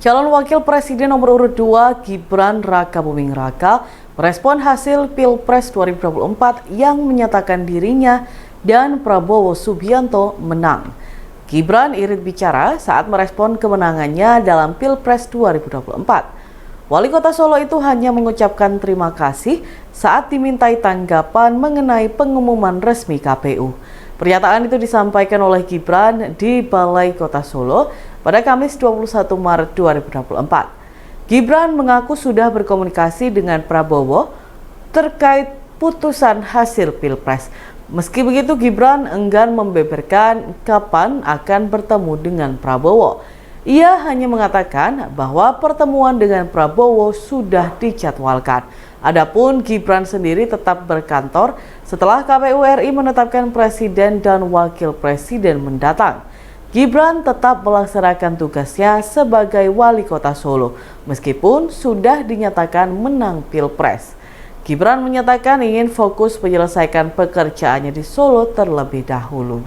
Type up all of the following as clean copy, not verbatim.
Calon Wakil Presiden nomor urut 2 Gibran Rakabuming Raka merespon hasil Pilpres 2024 yang menyatakan dirinya dan Prabowo Subianto menang. Gibran irit bicara saat merespon kemenangannya dalam Pilpres 2024. Wali Kota Solo itu hanya mengucapkan terima kasih saat dimintai tanggapan mengenai pengumuman resmi KPU. Pernyataan itu disampaikan oleh Gibran di Balai Kota Solo pada Kamis 21 Maret 2024. Gibran mengaku sudah berkomunikasi dengan Prabowo terkait putusan hasil Pilpres. Meski begitu, Gibran enggan membeberkan kapan akan bertemu dengan Prabowo. Ia hanya mengatakan bahwa pertemuan dengan Prabowo sudah dijadwalkan. Adapun Gibran sendiri tetap berkantor setelah KPU RI menetapkan presiden dan wakil presiden mendatang. Gibran tetap melaksanakan tugasnya sebagai wali kota Solo meskipun sudah dinyatakan menang Pilpres. Gibran menyatakan ingin fokus menyelesaikan pekerjaannya di Solo terlebih dahulu.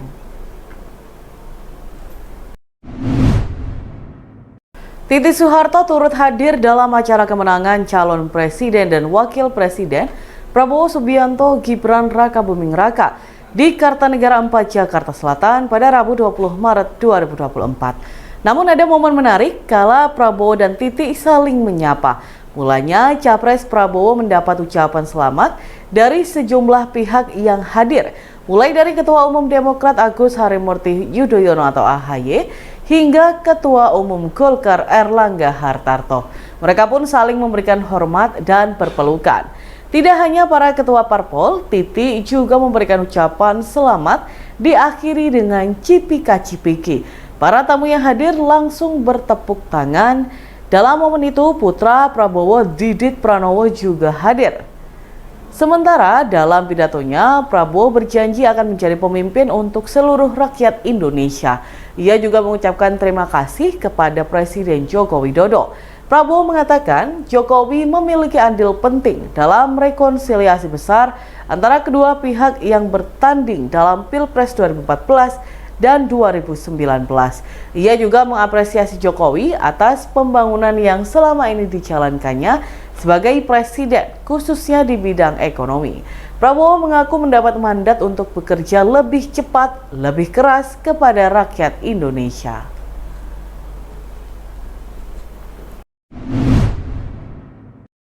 Titi Soeharto turut hadir dalam acara kemenangan calon presiden dan wakil presiden Prabowo Subianto Gibran Rakabuming Raka di Kartanegara 4 Jakarta Selatan pada Rabu 20 Maret 2024. Namun ada momen menarik kala Prabowo dan Titi saling menyapa. Mulanya Capres Prabowo mendapat ucapan selamat dari sejumlah pihak yang hadir, mulai dari Ketua Umum Demokrat Agus Harimurti Yudhoyono atau AHY hingga Ketua Umum Golkar Erlangga Hartarto. Mereka pun saling memberikan hormat dan berpelukan. Tidak hanya para ketua parpol, Titi juga memberikan ucapan selamat diakhiri dengan cipika-cipiki. Para tamu yang hadir langsung bertepuk tangan. Dalam momen itu, putra Prabowo Didit Pranowo juga hadir. Sementara dalam pidatonya, Prabowo berjanji akan menjadi pemimpin untuk seluruh rakyat Indonesia. Ia juga mengucapkan terima kasih kepada Presiden Joko Widodo. Prabowo mengatakan Jokowi memiliki andil penting dalam rekonsiliasi besar antara kedua pihak yang bertanding dalam Pilpres 2014 dan 2019. Ia juga mengapresiasi Jokowi atas pembangunan yang selama ini dijalankannya sebagai presiden, khususnya di bidang ekonomi. Prabowo mengaku mendapat mandat untuk bekerja lebih cepat, lebih keras kepada rakyat Indonesia.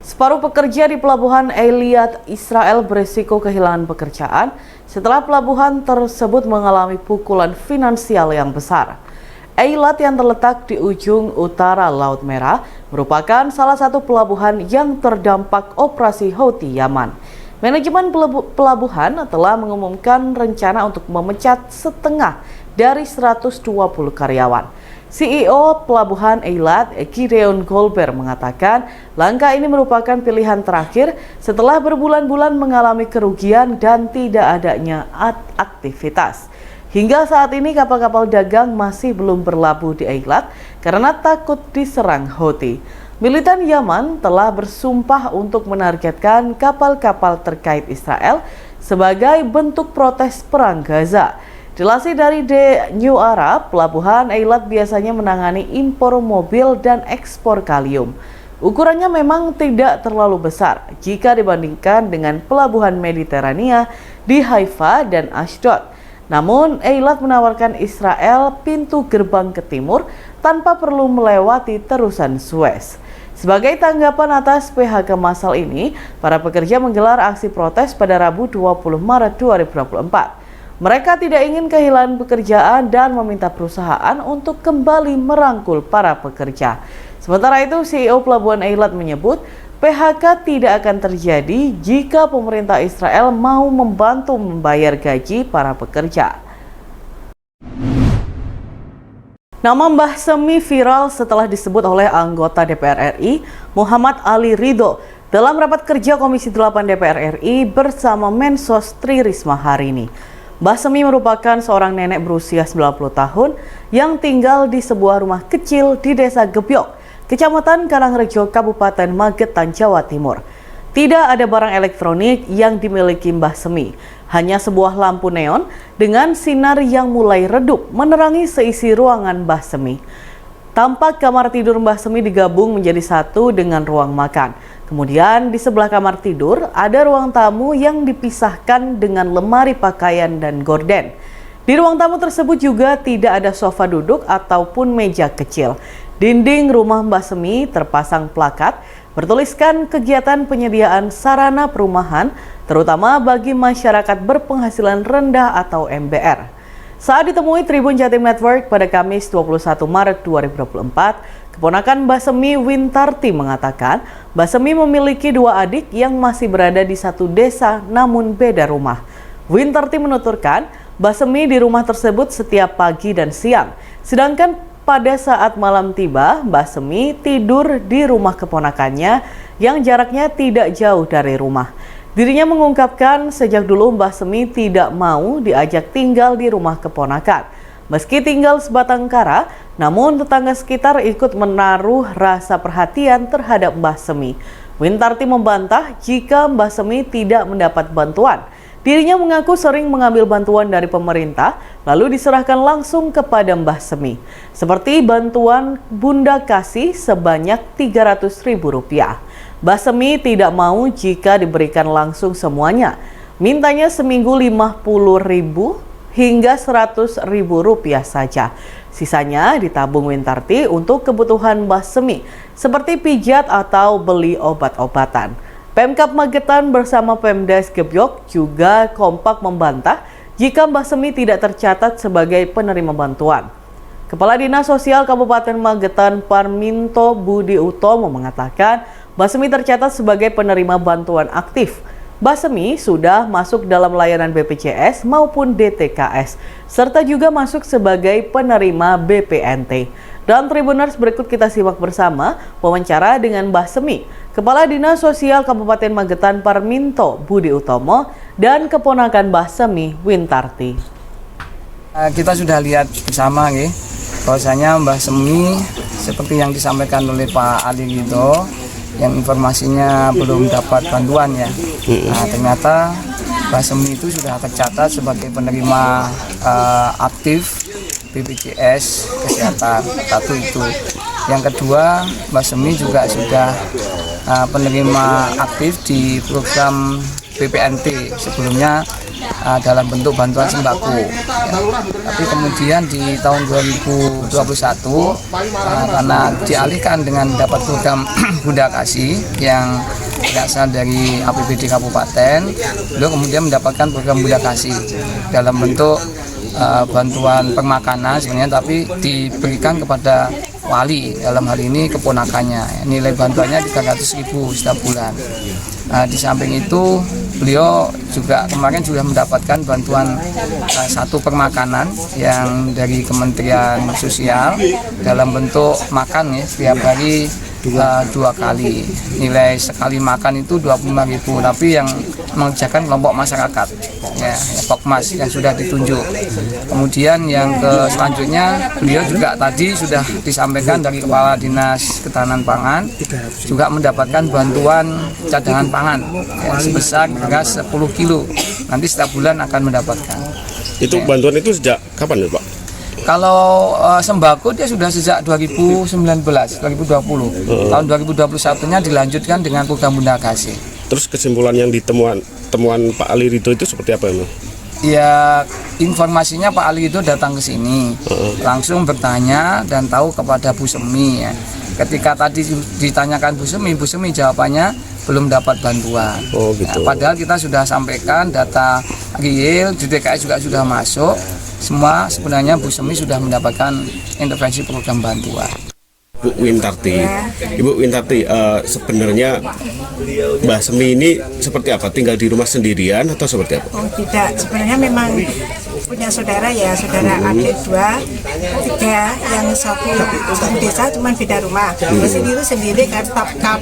Separuh pekerja di Pelabuhan Eilat, Israel berisiko kehilangan pekerjaan setelah pelabuhan tersebut mengalami pukulan finansial yang besar. Eilat yang terletak di ujung utara Laut Merah merupakan salah satu pelabuhan yang terdampak operasi Houthi Yaman. Manajemen pelabuhan telah mengumumkan rencana untuk memecat setengah dari 120 karyawan. CEO Pelabuhan Eilat, Gideon Goldberg, mengatakan langkah ini merupakan pilihan terakhir setelah berbulan-bulan mengalami kerugian dan tidak adanya aktivitas. Hingga saat ini kapal-kapal dagang masih belum berlabuh di Eilat karena takut diserang Houthi. Militan Yaman telah bersumpah untuk menargetkan kapal-kapal terkait Israel sebagai bentuk protes perang Gaza. Dilansir dari The New Arab, Pelabuhan Eilat biasanya menangani impor mobil dan ekspor kalium. Ukurannya memang tidak terlalu besar jika dibandingkan dengan pelabuhan Mediterania di Haifa dan Ashdod. Namun, Eilat menawarkan Israel pintu gerbang ke timur tanpa perlu melewati terusan Suez. Sebagai tanggapan atas PHK massal ini, para pekerja menggelar aksi protes pada Rabu 20 Maret 2024. Mereka tidak ingin kehilangan pekerjaan dan meminta perusahaan untuk kembali merangkul para pekerja. Sementara itu, CEO Pelabuhan Eilat menyebut PHK tidak akan terjadi jika pemerintah Israel mau membantu membayar gaji para pekerja. Nama Mbah Semi viral setelah disebut oleh anggota DPR RI Muhammad Ali Ridho dalam rapat kerja Komisi 8 DPR RI bersama Mensos Tri Risma hari ini. Mbah Semi merupakan seorang nenek berusia 90 tahun yang tinggal di sebuah rumah kecil di Desa Gebyok, Kecamatan Karangrejo, Kabupaten Magetan, Jawa Timur. Tidak ada barang elektronik yang dimiliki Mbah Semi, hanya sebuah lampu neon dengan sinar yang mulai redup menerangi seisi ruangan Mbah Semi. tampak kamar tidur Mbah Semi digabung menjadi satu dengan ruang makan. Kemudian di sebelah kamar tidur ada ruang tamu yang dipisahkan dengan lemari pakaian dan gorden. Di ruang tamu tersebut juga tidak ada sofa duduk ataupun meja kecil. Dinding rumah Mbah Semi terpasang plakat bertuliskan kegiatan penyediaan sarana perumahan, terutama bagi masyarakat berpenghasilan rendah atau MBR. Saat ditemui Tribun Jatim Network pada Kamis 21 Maret 2024, keponakan Mbah Semi Wintarti mengatakan Mbah Semi memiliki dua adik yang masih berada di satu desa namun beda rumah. Wintarti menuturkan Mbah Semi di rumah tersebut setiap pagi dan siang, sedangkan pada saat malam tiba, Mbah Semi tidur di rumah keponakannya yang jaraknya tidak jauh dari rumah. Dirinya mengungkapkan sejak dulu Mbah Semi tidak mau diajak tinggal di rumah keponakan. Meski tinggal sebatang kara, namun tetangga sekitar ikut menaruh rasa perhatian terhadap Mbah Semi. Wintarti membantah jika Mbah Semi tidak mendapat bantuan. Dirinya mengaku sering mengambil bantuan dari pemerintah, lalu diserahkan langsung kepada Mbah Semi. Seperti bantuan Bunda Kasih sebanyak Rp300.000. Mbah Semi tidak mau jika diberikan langsung semuanya. Mintanya seminggu Rp50.000 hingga Rp100.000 saja. Sisanya ditabung Wintarti untuk kebutuhan Mbah Semi, seperti pijat atau beli obat-obatan. Pemkab Magetan bersama Pemdes Gebyok juga kompak membantah jika Mbah Semi tidak tercatat sebagai penerima bantuan. Kepala Dinas Sosial Kabupaten Magetan Parminto Budi Utomo mengatakan Mbah Semi tercatat sebagai penerima bantuan aktif. Mbah Semi sudah masuk dalam layanan BPJS maupun DTKS, serta juga masuk sebagai penerima BPNT. Dan Tribuners, berikut kita simak bersama wawancara dengan Mbah Semi, Kepala Dinas Sosial Kabupaten Magetan Parminto Budi Utomo, dan keponakan Mbah Semi Wintarti. Kita sudah lihat bersama bahwasanya Mbah Semi seperti yang disampaikan oleh Pak Ali gitu, yang informasinya belum dapat bantuan ya. Nah, ternyata Mbah Semi itu sudah tercatat sebagai penerima aktif BPJS Kesehatan. Satu itu. Yang kedua, Mbah Semi juga sudah penerima aktif di program BPNT sebelumnya dalam bentuk bantuan sembako. Tapi kemudian di tahun 2021 karena dialihkan dengan dapat program Bunda Kasih yang berasal dari APBD Kabupaten, beliau kemudian mendapatkan program Bunda Kasih dalam bentuk bantuan permakanan sebenarnya, tapi diberikan kepada wali, dalam hal ini keponakannya. Nilai bantuannya Rp300.000 setiap bulan. Di samping itu beliau juga kemarin sudah mendapatkan bantuan satu permakanan yang dari Kementerian Sosial dalam bentuk makan ya, setiap hari 2 kali. Nilai sekali makan itu Rp25.000, tapi yang mengerjakan kelompok masyarakat ya, Pokmas yang sudah ditunjuk. Kemudian yang selanjutnya beliau juga tadi sudah disampaikan dari Kepala Dinas Ketahanan Pangan juga mendapatkan bantuan cadangan pangan ya, sebesar beras 10 kilo. Nanti setiap bulan akan mendapatkan. Itu bantuan itu sejak kapan ya Pak? Kalau sembako dia sudah sejak 2019, 2020. Tahun 2021-nya dilanjutkan dengan program Bunda Kasih. Terus kesimpulan yang temuan Pak Ali Ridho itu seperti apa emang? Ya, informasinya Pak Ali itu datang ke sini, langsung bertanya dan tahu kepada Bu Semi ya. Ketika tadi ditanyakan Bu Semi jawabannya belum dapat bantuan. Oh gitu. Ya, padahal kita sudah sampaikan data real, di DKS juga sudah masuk. Semua sebenarnya Bu Semi sudah mendapatkan intervensi program bantuan. Bu Wintarti, Ibu Wintarti, sebenarnya Mbah Semi ini seperti apa? Tinggal di rumah sendirian atau seperti apa? Oh tidak, sebenarnya memang punya saudara ya, saudara adik 2, 3, yang satu desa cuman beda rumah. Di sini itu sendiri kan,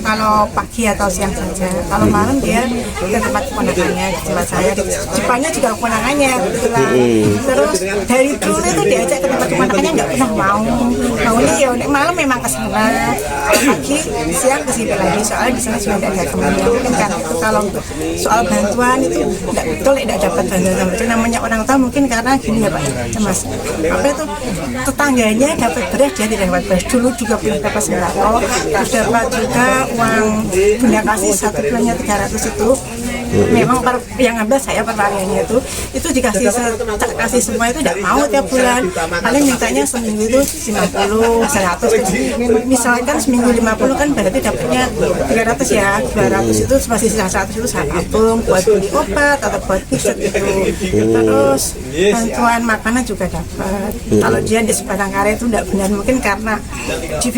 kalau pagi atau siang saja. Kalau malam dia ke tempat keponakannya, di tempat saya, di Jepangnya juga keponakannya kebetulan. Terus dari dulu itu diajak ke tempat keponakannya nggak pernah mau. Maunya ya malam memang ke sana, pagi siang ke sini lagi. Soalnya di sana sudah ada temannya. Mungkin kan itu kalau soal bantuan itu nggak betul, tidak dapat bantuan. Itu namanya orang tua mungkin karena gini ya Pak, ya Mas, apa itu tetangganya dapat beras, dia tidak dapat beras. Dulu juga pernah dapat sembako, terus dapat juga uang bunda kasih 1 bulannya 300 itu. Memang yang ambil saya pertaniannya itu dikasih kasih semua itu tidak mau tiap bulan, paling mintanya seminggu itu 50, 100. Misalkan seminggu 50 kan berarti dapatnya 300 ya, 200 itu masih sisa 100 itu saya tabung buat beli obat atau buat tiket itu. Terus bantuan makanan juga dapat. Kalau dia di Sebatang Kara itu tidak benar, mungkin karena di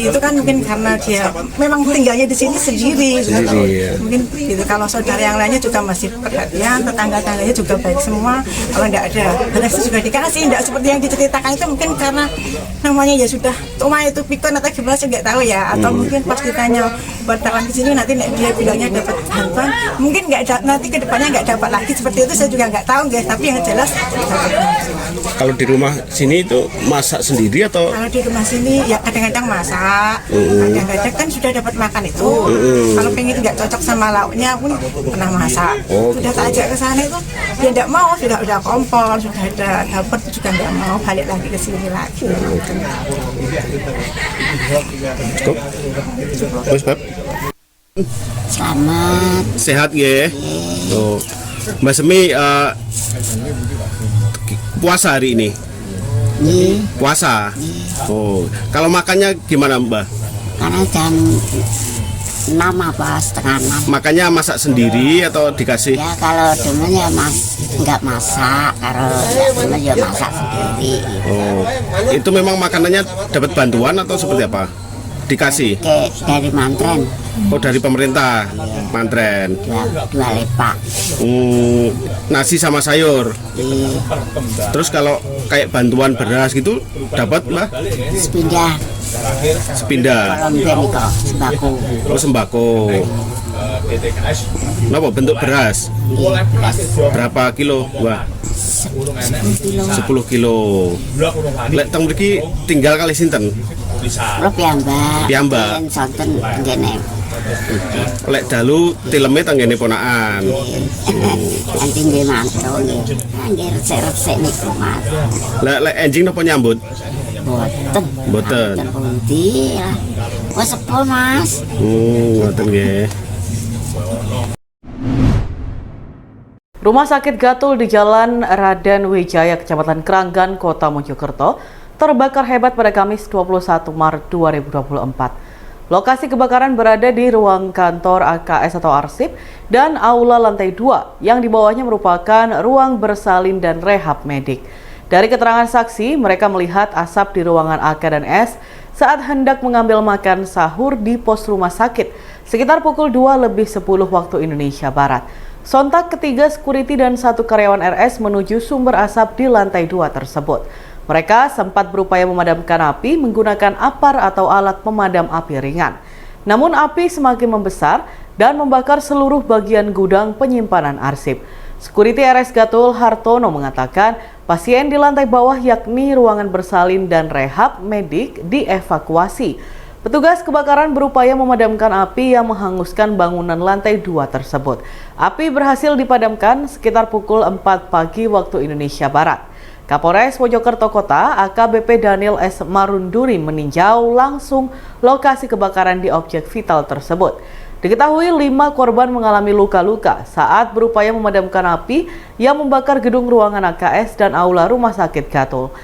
itu kan mungkin karena dia memang tinggalnya di sini sendiri. Mungkin gitu. Kalau saudara yang lainnya juga masih perhatian, tetangga-tangganya juga baik semua. Kalau tidak ada beras juga dikasih, tidak seperti yang diceritakan itu mungkin karena namanya ya sudah rumah itu pikun atau gimana saya nggak tahu ya. Atau mungkin pas ditanya wartawan di sini nanti dia bilangnya dapat bantuan, mungkin nanti kedepannya nggak dapat lagi seperti itu, saya juga nggak tahu guys. Tapi yang jelas Kalau di rumah sini itu masak sendiri atau? Kalau di rumah sini ya kadang-kadang masak, kadang-kadang kan sudah dapat makan itu. Kalau pengen nggak cocok sama lauknya pun pernah masak. Sudah tak ajak ke sana itu dia tidak mau, sudah kompor, sudah ada dapur juga nggak mau, balik lagi ke sini lagi. Cukup. Terus Bab? Selamat. Sehat ya? Oh. Mbak Semi puasa hari ini? Puasa? Oh, kalau makannya gimana Mbak? Karena jam 6 apa setengah 6. Makannya masak sendiri atau dikasih? Ya kalau dulu ya nggak masak, kalau dulu ya masak sendiri. Oh, itu memang makanannya dapat bantuan atau seperti apa? Dikasih? Dari mantren. Oh, dari pemerintah, mantren. Dua lepak. Nasi sama sayur. Terus kalau kayak bantuan beras gitu dapat Mbak? Sepindah. Kolomben kok sembako. Oh, sembako. Kenapa bentuk beras? Berapa kilo? Wah. 10 kilo. Lek teng mriki tinggal kali sinten? Lo piyambak. Piyambak. Sonten ngene. Lek dalu tileme tenggene ponakan. Nanti nggih mantu nggih. Nggih resik-resik niku Mas. Lek enjing napa nyambut? Boten. Boten. Pundi lah. Wes sepuh Mas. Boten nggih. Rumah sakit Gatul di Jalan Raden Wijaya, Kecamatan Kranggan, Kota Mojokerto, terbakar hebat pada Kamis 21 Maret 2024. Lokasi kebakaran berada di ruang kantor AKS atau Arsip dan aula lantai 2 yang di bawahnya merupakan ruang bersalin dan rehab medik. Dari keterangan saksi, mereka melihat asap di ruangan AK dan S saat hendak mengambil makan sahur di pos rumah sakit sekitar pukul 2:10 waktu Indonesia Barat. Sontak ketiga security dan satu karyawan RS menuju sumber asap di lantai 2 tersebut. Mereka sempat berupaya memadamkan api menggunakan apar atau alat pemadam api ringan. Namun api semakin membesar dan membakar seluruh bagian gudang penyimpanan arsip. Security RS Gatul Hartono mengatakan pasien di lantai bawah yakni ruangan bersalin dan rehab medik dievakuasi. Petugas kebakaran berupaya memadamkan api yang menghanguskan bangunan lantai 2 tersebut. Api berhasil dipadamkan sekitar pukul 4 pagi waktu Indonesia Barat. Kapolres Mojokerto Kota AKBP Daniel S. Marunduri meninjau langsung lokasi kebakaran di objek vital tersebut. Diketahui 5 korban mengalami luka-luka saat berupaya memadamkan api yang membakar gedung ruangan AKS dan aula rumah sakit Gatul.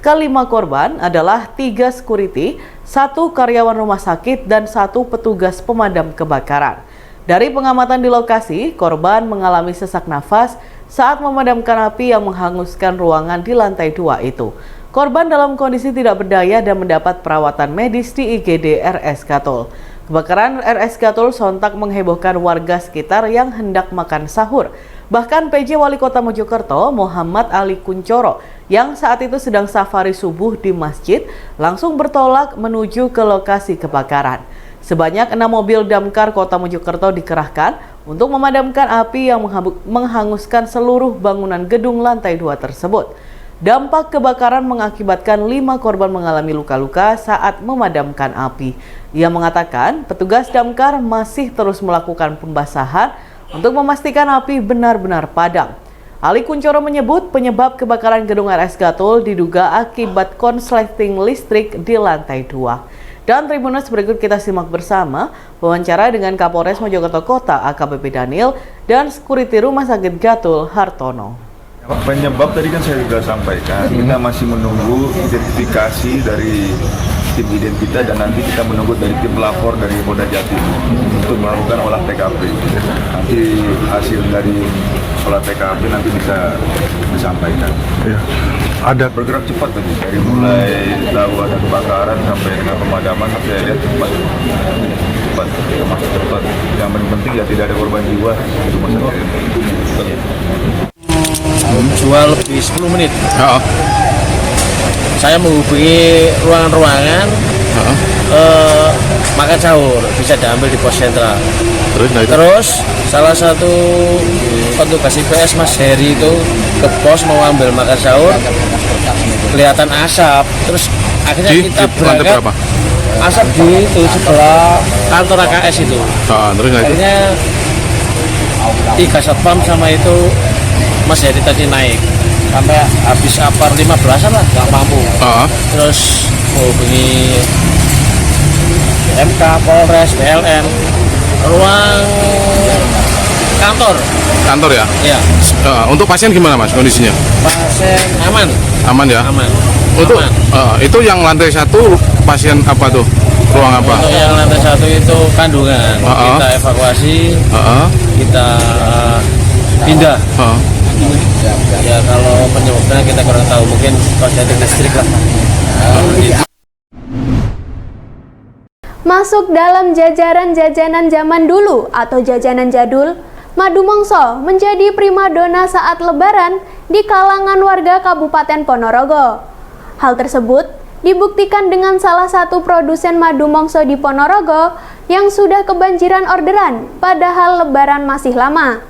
Kelima korban adalah 3 security, 1 karyawan rumah sakit, dan 1 petugas pemadam kebakaran. Dari pengamatan di lokasi, korban mengalami sesak nafas saat memadamkan api yang menghanguskan ruangan di lantai 2 itu. Korban dalam kondisi tidak berdaya dan mendapat perawatan medis di IGD RS Gatul. Kebakaran RS Gatul sontak menghebohkan warga sekitar yang hendak makan sahur. Bahkan PJ Wali Kota Mojokerto, Muhammad Ali Kuncoro, yang saat itu sedang safari subuh di masjid, langsung bertolak menuju ke lokasi kebakaran. Sebanyak 6 mobil damkar Kota Mojokerto dikerahkan untuk memadamkan api yang menghanguskan seluruh bangunan gedung lantai 2 tersebut. Dampak kebakaran mengakibatkan 5 korban mengalami luka-luka saat memadamkan api. Ia mengatakan petugas damkar masih terus melakukan pembasahan untuk memastikan api benar-benar padam. Ali Kuncoro menyebut penyebab kebakaran gedung RS Gatul diduga akibat konsleting listrik di lantai 2. Dan Tribuners, berikut kita simak bersama wawancara dengan Kapolres Mojokerto Kota AKBP Daniel dan Security Rumah Sakit Gatul Hartono. Penyebab tadi kan saya sudah sampaikan, kita masih menunggu identifikasi dari tim identitas dan nanti kita menunggu dari tim pelapor dari Polda Jatim untuk melakukan olah TKP. Nanti hasil dari olah TKP nanti bisa disampaikan. Ya. Ada bergerak cepat tadi, dari mulai tahu ada kebakaran sampai dengan pemadaman, saya lihat cepat, cepat. Yang paling penting ya tidak ada korban jiwa di rumah sakit. Jual lebih 10 menit. Saya menghubungi ruangan-ruangan, makan sahur bisa diambil di pos sentral. Terus salah satu petugas IPS Mas Heri itu ke pos mau ambil makan sahur, kelihatan asap. Terus akhirnya kita berangkat. Asap di itu sebelah kantor AKS itu. Akhirnya 3 satpam sama itu Mas Heri tadi naik sampai habis apar 15-an lah, nggak mampu. Terus hubungi MK, Polres, PLN, ruang kantor ya? Iya. Untuk pasien gimana Mas kondisinya? Pasien Aman ya? Aman. Untuk itu yang lantai 1 pasien apa tuh? Ruang apa? Untuk yang lantai 1 itu kandungan. Kita evakuasi, kita pindah. Ya kalau penyebabnya kita kurang tahu, mungkin konsleting listrik lah. Masuk dalam jajaran jajanan zaman dulu atau jajanan jadul, madu mongso menjadi primadona saat lebaran di kalangan warga Kabupaten Ponorogo. Hal tersebut dibuktikan dengan salah satu produsen madu mongso di Ponorogo yang sudah kebanjiran orderan padahal lebaran masih lama.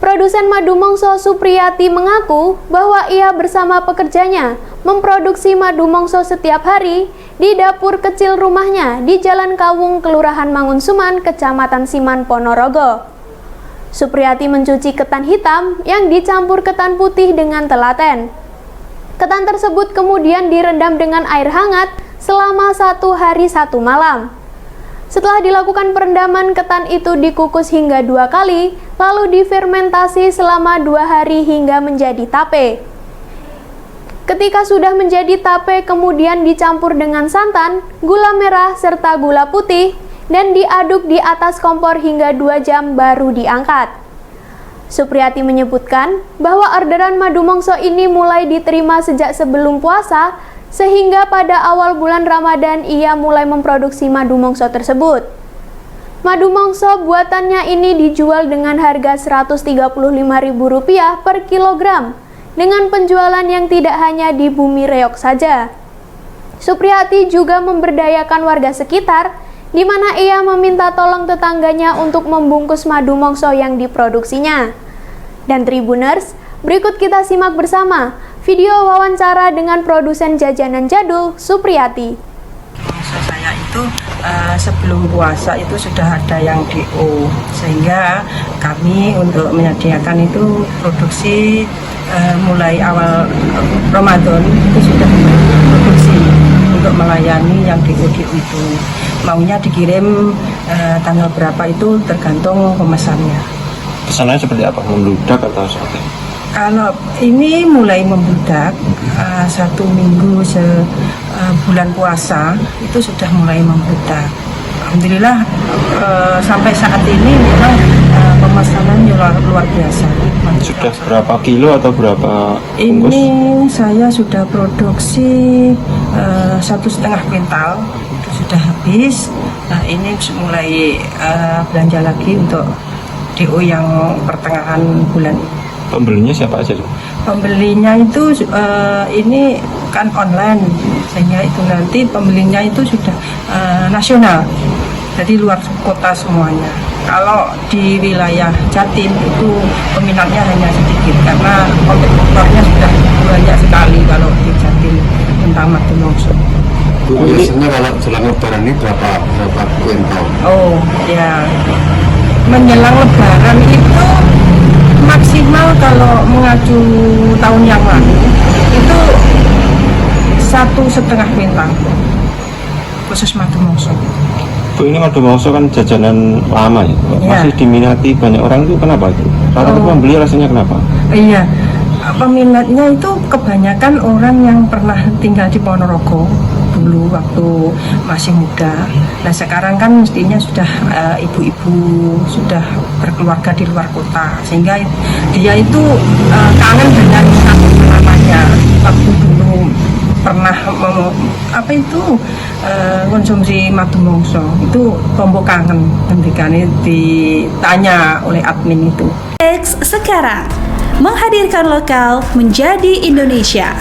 Produsen madu mongso Supriyati mengaku bahwa ia bersama pekerjanya memproduksi madu mongso setiap hari di dapur kecil rumahnya di Jalan Kawung, Kelurahan Mangunsuman, Kecamatan Siman, Ponorogo. Supriyati mencuci ketan hitam yang dicampur ketan putih dengan telaten. Ketan tersebut kemudian direndam dengan air hangat selama 1 hari 1 malam. Setelah dilakukan perendaman, ketan itu dikukus hingga 2 kali, lalu difermentasi selama 2 hari hingga menjadi tape. Ketika sudah menjadi tape, kemudian dicampur dengan santan, gula merah, serta gula putih, dan diaduk di atas kompor hingga 2 jam baru diangkat. Supriyati menyebutkan bahwa orderan madu mongso ini mulai diterima sejak sebelum puasa, sehingga pada awal bulan Ramadan ia mulai memproduksi madu mongso tersebut. Madu mongso buatannya ini dijual dengan harga Rp135.000 per kilogram, dengan penjualan yang tidak hanya di Bumi Reok saja. Supriyati juga memberdayakan warga sekitar, di mana ia meminta tolong tetangganya untuk membungkus madu mongso yang diproduksinya. Dan Tribuners, berikut kita simak bersama video wawancara dengan produsen jajanan jadul Supriyati. Saya itu sebelum puasa itu sudah ada yang DO, sehingga kami untuk menyediakan itu produksi mulai awal Ramadan itu sudah produksi untuk melayani yang DO itu. Maunya dikirim tanggal berapa itu tergantung pemesannya. Pesanannya seperti apa? Membludak atau seperti? Kalau ini mulai membludak 1 minggu bulan puasa itu sudah mulai membludak. Alhamdulillah sampai saat ini memang pemesanan luar biasa. Sudah berapa kilo atau berapa bungkus? Ini saya sudah produksi 1,5 kuintal itu sudah habis. Nah ini mulai belanja lagi untuk DO yang pertengahan bulan. Pembelinya siapa aja? Pembelinya itu ini kan online, sehingga itu nanti pembelinya itu sudah nasional, jadi luar kota semuanya. Kalau di wilayah Jatim itu peminatnya hanya sedikit karena kompetitornya sudah banyak sekali kalau di Jatim tentang madu mongso. Biasanya kalau jelang lebaran ini berapa kuintal? Oh ya, menjelang lebaran itu maksimal kalau mengacu tahun yang lalu itu 1,5 kuintal khusus madu mongso. Bu, ini madu mongso kan jajanan lama ya, masih diminati banyak orang itu kenapa itu? Rata-rata pembeli rasanya kenapa? Iya, peminatnya itu kebanyakan orang yang pernah tinggal di Ponorogo dulu waktu masih muda. Nah sekarang kan mestinya sudah ibu-ibu sudah berkeluarga di luar kota, sehingga dia itu kangen dengan kampung halamannya waktu dulu pernah konsumsi madu mongso. Itu tombol kangen ketika ditanya oleh admin itu. X sekarang menghadirkan lokal menjadi Indonesia.